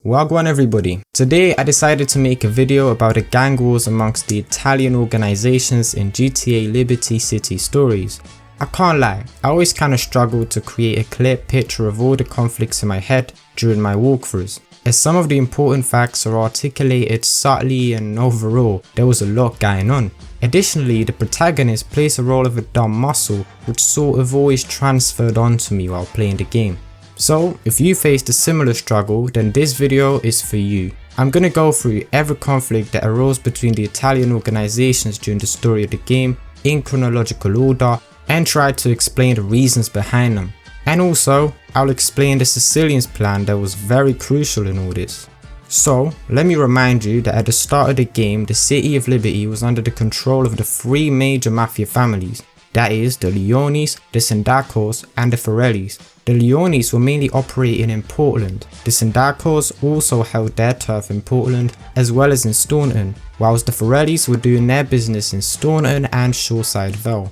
Wagwan everybody, today I decided to make a video about the gang wars amongst the Italian organizations in GTA Liberty City stories. I can't lie, I always kinda struggled to create a clear picture of all the conflicts in my head during my walkthroughs, as some of the important facts are articulated subtly and overall there was a lot going on. Additionally, the protagonist plays a role of a dumb muscle which sort of always transferred onto me while playing the game. So, if you faced a similar struggle, then this video is for you. I'm gonna go through every conflict that arose between the Italian organizations during the story of the game in chronological order and try to explain the reasons behind them. And also, I'll explain the Sicilians plan that was very crucial in all this. So, let me remind you that at the start of the game, the City of Liberty was under the control of the three major mafia families. That is, the Leones, the Sindaccos and the Forellis. The Leones were mainly operating in Portland. The Sindaccos also held their turf in Portland as well as in Staunton, whilst the Forellis were doing their business in Staunton and Shoreside Vale.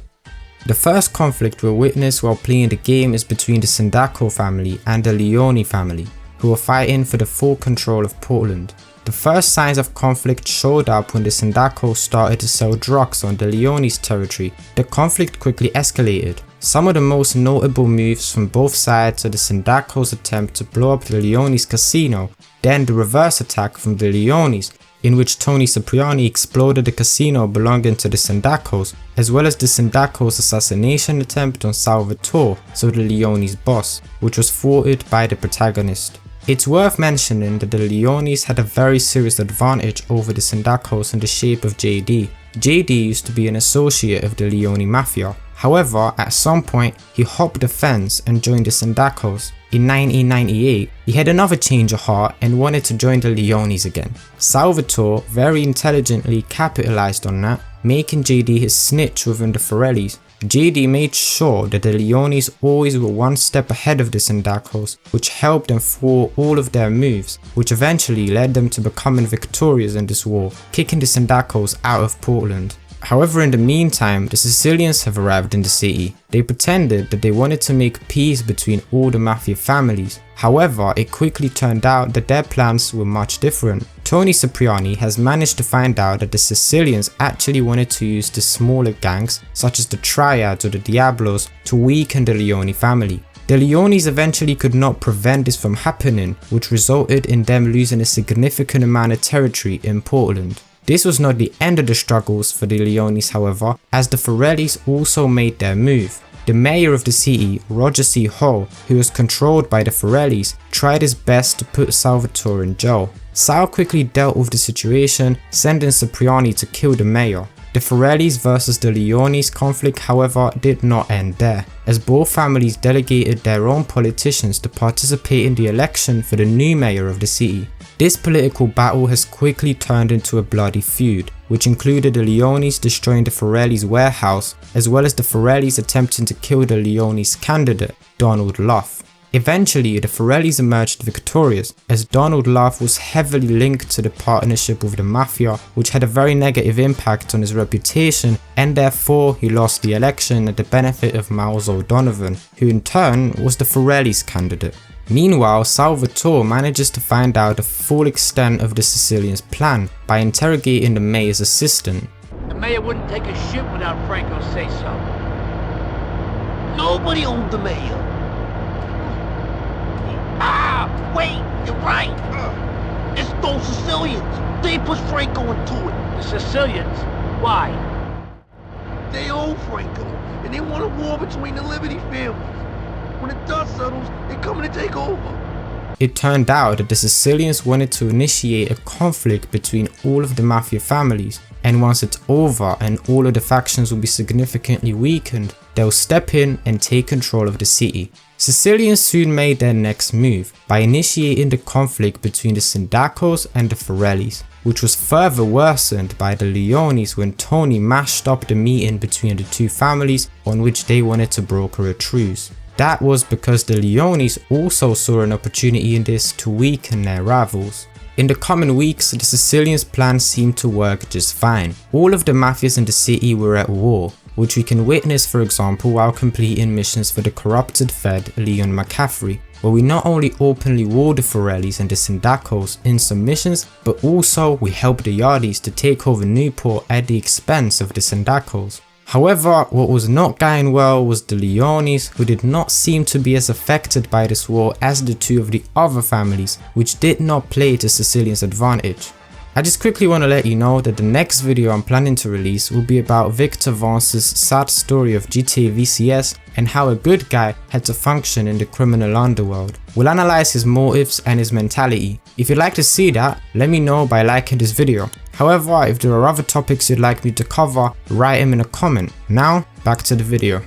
The first conflict we'll witness while playing the game is between the Sindacco family and the Leone family, who were fighting for the full control of Portland. The first signs of conflict showed up when the Sindacco started to sell drugs on the Leone's territory. The conflict quickly escalated. Some of the most notable moves from both sides are the Sindaccos' attempt to blow up the Leone's casino, then the reverse attack from the Leones, in which Toni Cipriani exploded the casino belonging to the Sindaccos, as well as the Sindaccos' assassination attempt on Salvatore, so the Leone's boss, which was thwarted by the protagonist. It's worth mentioning that the Leones had a very serious advantage over the Sindaccos in the shape of JD. JD used to be an associate of the Leone mafia. However, at some point, he hopped the fence and joined the Sindaccos. In 1998, he had another change of heart and wanted to join the Leones again. Salvatore very intelligently capitalized on that, making JD his snitch within the Forellis. JD made sure that the Leones always were one step ahead of the Sindaccos, which helped them thwart all of their moves, which eventually led them to becoming victorious in this war, kicking the Sindaccos out of Portland. However, in the meantime, the Sicilians have arrived in the city. They pretended that they wanted to make peace between all the mafia families. However, it quickly turned out that their plans were much different. Toni Cipriani has managed to find out that the Sicilians actually wanted to use the smaller gangs, such as the Triads or the Diablos, to weaken the Leone family. The Leones eventually could not prevent this from happening, which resulted in them losing a significant amount of territory in Portland. This was not the end of the struggles for the Leones, however, as the Forellis also made their move. The mayor of the city, Roger C. Hall, who was controlled by the Forellis, tried his best to put Salvatore in jail. Sal quickly dealt with the situation, sending Cipriani to kill the mayor. The Forellis versus the Leones conflict, however, did not end there, as both families delegated their own politicians to participate in the election for the new mayor of the city. This political battle has quickly turned into a bloody feud, which included the Leones destroying the Forellis' warehouse, as well as the Forellis attempting to kill the Leones' candidate, Donald Love. Eventually, the Forellis emerged victorious, as Donald Love was heavily linked to the partnership with the mafia, which had a very negative impact on his reputation, and therefore he lost the election at the benefit of Miles O'Donovan, who in turn was the Forellis' candidate. Meanwhile, Salvatore manages to find out the full extent of the Sicilians' plan by interrogating the mayor's assistant. The mayor wouldn't take a shit without Franco say so. Nobody owned the mayor. Ah, wait, you're right. It's those Sicilians. They pushed Franco into it. The Sicilians? Why? They own Franco, and they want a war between the Liberty families. When the dust settles, they're coming to take over. It turned out that the Sicilians wanted to initiate a conflict between all of the mafia families, and once it's over and all of the factions will be significantly weakened, they'll step in and take control of the city. Sicilians soon made their next move by initiating the conflict between the Sindaccos and the Forellis, which was further worsened by the Leones when Toni mashed up the meeting between the two families on which they wanted to broker a truce. That was because the Leones also saw an opportunity in this to weaken their rivals. In the coming weeks, the Sicilians' plan seemed to work just fine. All of the mafias in the city were at war, which we can witness, for example, while completing missions for the corrupted Fed Leon McCaffrey. where we not only openly warred the Forellis and the Sindaccos in submissions, but also we helped the Yardies to take over Newport at the expense of the Sindaccos. However, what was not going well was the Leones, who did not seem to be as affected by this war as the two of the other families, which did not play to Sicilians' advantage. I just quickly want to let you know that the next video I'm planning to release will be about Victor Vance's sad story of GTA VCS and how a good guy had to function in the criminal underworld. We'll analyze his motives and his mentality. If you'd like to see that, let me know by liking this video. However, if there are other topics you'd like me to cover, write them in a comment. Now, back to the video.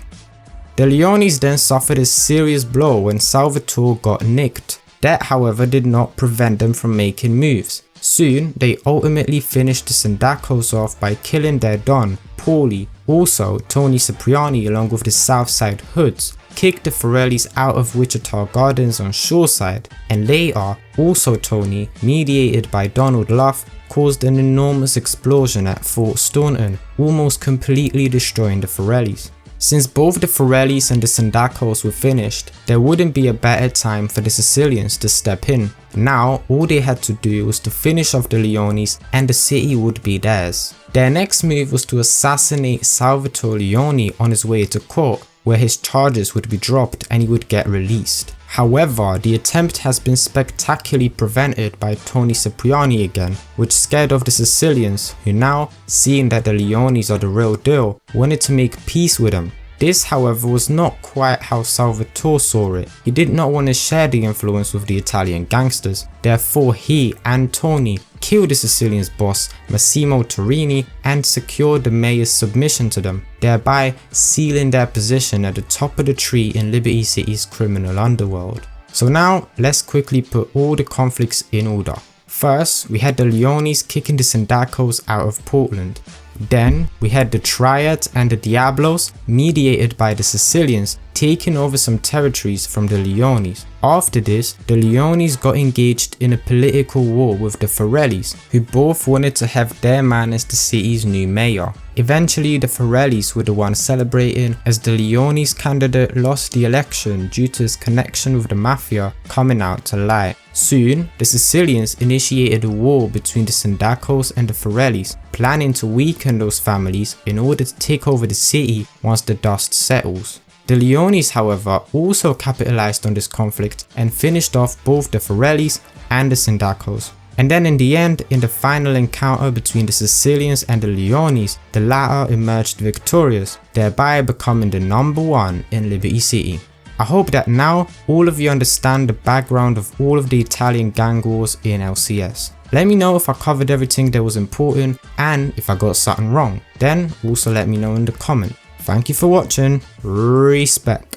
The Leones then suffered a serious blow when Salvatore got nicked. That, however, did not prevent them from making moves. Soon, they ultimately finished the Sindaccos off by killing their Don, Paulie. Also, Toni Cipriani along with the Southside Hoods kicked the Forellis out of Wichita Gardens on Shoreside, and later, also Toni, mediated by Donald Luff, caused an enormous explosion at Fort Staunton, almost completely destroying the Forellis. Since both the Forellis and the Sindaccos were finished, there wouldn't be a better time for the Sicilians to step in. Now, all they had to do was to finish off the Leones and the city would be theirs. Their next move was to assassinate Salvatore Leone on his way to court, where his charges would be dropped and he would get released. However, the attempt has been spectacularly prevented by Toni Cipriani again, which scared off the Sicilians, who now, seeing that the Leones are the real deal, wanted to make peace with them. This, however, was not quite how Salvatore saw it. He did not want to share the influence with the Italian gangsters, therefore he and Toni killed the Sicilians' boss Massimo Torini and secured the mayor's submission to them, thereby sealing their position at the top of the tree in Liberty City's criminal underworld. So now, let's quickly put all the conflicts in order. First, we had the Leones kicking the Sindaccos out of Portland. Then, we had the Triad and the Diablos, mediated by the Sicilians, taking over some territories from the Leones. After this, the Leones got engaged in a political war with the Forellis, who both wanted to have their man as the city's new mayor. Eventually, the Forellis were the ones celebrating as the Leones candidate lost the election due to his connection with the mafia coming out to light. Soon, the Sicilians initiated a war between the Sindaccos and the Forellis, planning to weaken those families in order to take over the city once the dust settles. The Leones, however, also capitalized on this conflict and finished off both the Forellis and the Sindaccos. And then in the end, in the final encounter between the Sicilians and the Leones, the latter emerged victorious, thereby becoming the #1 in Liberty City. I hope that now all of you understand the background of all of the Italian gang wars in LCS. Let me know if I covered everything that was important and if I got something wrong. Then also let me know in the comment. Thank you for watching. Respect.